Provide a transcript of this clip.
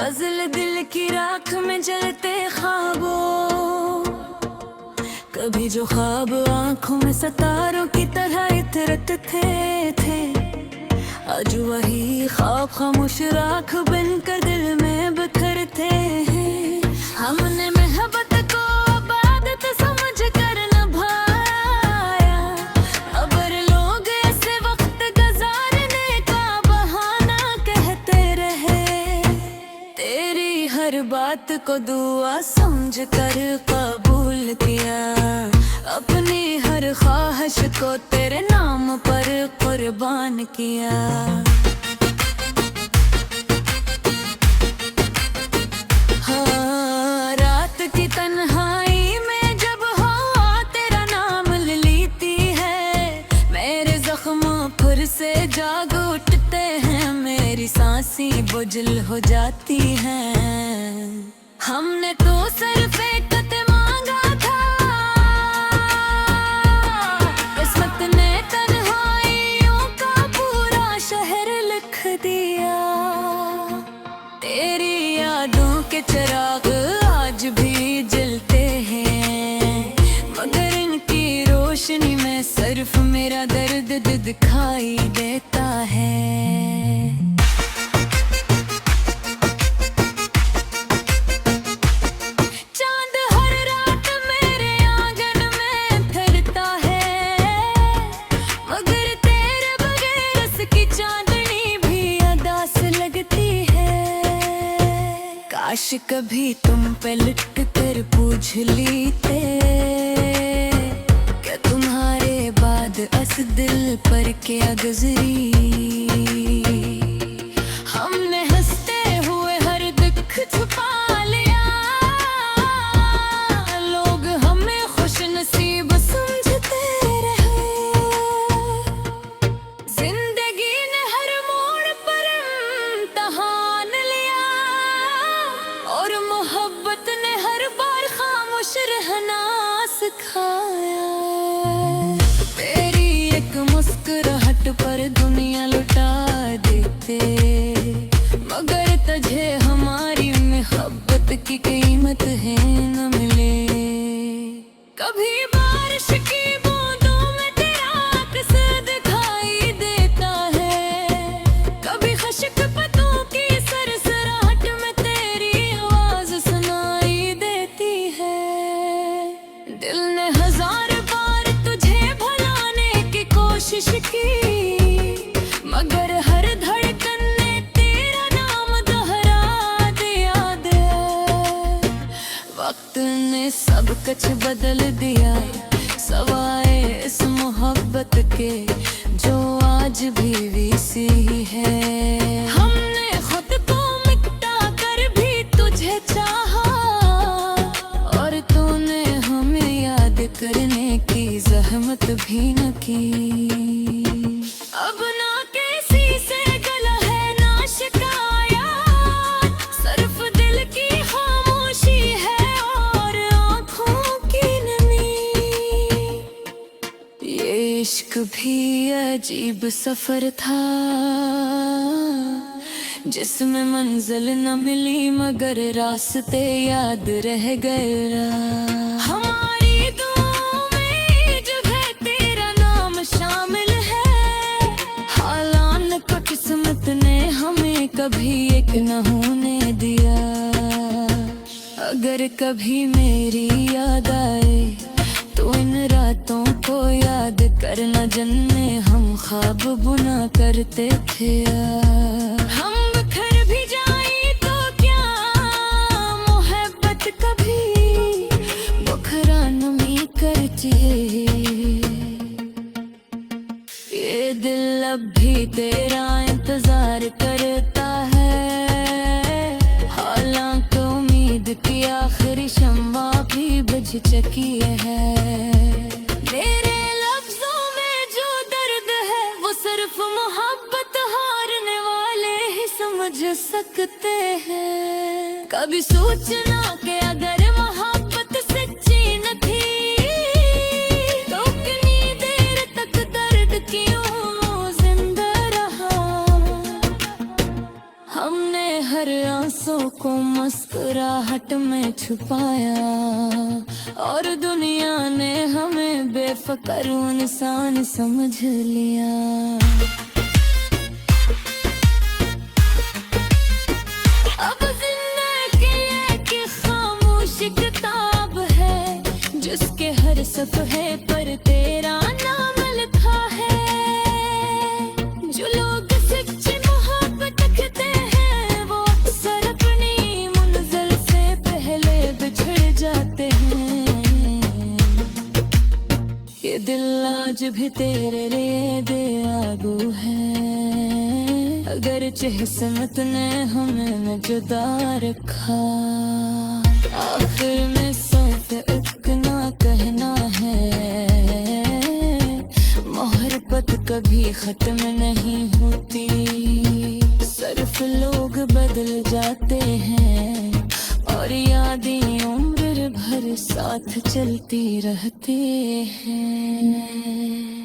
गजल दिल की राख में जलते ख्वाबों, कभी जो ख्वाब आंखों में सितारों की तरह इतरत थे आज वही ख्वाब खामोश राख बनकर दिल में बिखरते हैं। हमने मोहब्बत को इबादत समझ कर निभाया, अगर लोग ऐसे वक्त गुजारने का बहाना कहते रहे, तेरी हर बात को दुआ समझ कर कबूल किया, अपनी हर ख्वाहिश को तेरे नाम पर कुर्बान किया। हाँ, रात की तन्हाई में जब हवा तेरा नाम लेती है, मेरे जख्म फिर से जाग उठते हैं, मेरी सांसें बुझल हो जाती हैं। हमने तो सिर्फ एक मांगा था, किस्मत ने तन्हाइयों का पूरा शहर लिख दिया। तेरी यादों के चिराग आज भी जलते हैं, मगर इनकी रोशनी में सिर्फ मेरा दर्द दिखाई देता है। काश कभी तुम पे लिट कर पूछ लेते, क्या तुम्हारे बाद अस दिल पर क्या गुजरी। हमने हंसते हुए हर दुख छुपा लिया, लोग हमें खुश नसीब समझते रहे। जिंदगी ने हर मोड़ पर इम्तिहान लिया, और मोहब्बत ने हर बार खामोश रहना सिखाया। तेरी एक मुस्कुराहट पर दुनिया लुटा देते, मगर तुझे हमारी मोहब्बत की कीमत है न मिले। कभी बारिश की बूंदों में तेरा अक्स दिखाई देता है, कभी खुश्क पत्तों की सरसराहट में तेरी आवाज सुनाई देती है। दिल ने हजार बार तुझे भुलाने की कोशिश की, मगर हर धड़कन ने तेरा नाम दोहरा दिया दे। वक्त ने सब कुछ बदल दिया, सवाए इस मोहब्बत के जो आज भी वैसी ही है। हमने खुद को मिटा कर भी तुझे चाहा, और तूने हमें याद करने की जहमत भी न की। अब ना किसी से गला है ना शिकायत, सिर्फ दिल की खामोशी है और आँखों की नमी। ये इश्क भी अजीब सफर था, जिसमें मंजिल न मिली मगर रास्ते याद रह गए। हमारी दुआओं में जगह तेरा नाम शामिल है, हालात को किस्मत ने हमें कभी एक न होने दिया। अगर कभी मेरी याद आए तो इन रातों को याद करना, जिनमें हम ख्वाब बुना करते थे। हम बिखर भी जाए तो क्या मोहब्बत कभी बुखरा नमी करती है। ये दिल अब भी तेरा इंतजार करता है, हालांकि उम्मीद की आखिरी शम्मा भी बुझ चुकी है। मेरे लफ्जों में जो दर्द है वो सिर्फ मोहब्बत हारने वाले ही समझ सकते हैं। कभी सोचना कि अगर मोहब्बत सच्ची न थी तो कितनी देर तक दर्द क्यों जिंदा रहा। हमने हर आंसू को मुस्कुराहट में छुपाया, और दुनिया ने हमें बेफिक्र इंसान समझ लिया। अब जिंदगी एक खामोश किताब है, जिसके हर सफ़हे पर तेरा नाम लिखा है। जो लोग सच्ची मोहब्बत रखते हैं, वो अक्सर अपनी मंजिल से पहले बिछड़ जाते हैं। ये दिल आज भी तेरे लिए बेआबू है, अगर किस्मत ने हमें न जुदा रखा। आखिर में सिर्फ इतना कहना है, मोहब्बत कभी खत्म नहीं होती, सिर्फ लोग बदल जाते हैं, और यादें उम्र भर साथ चलती रहती हैं।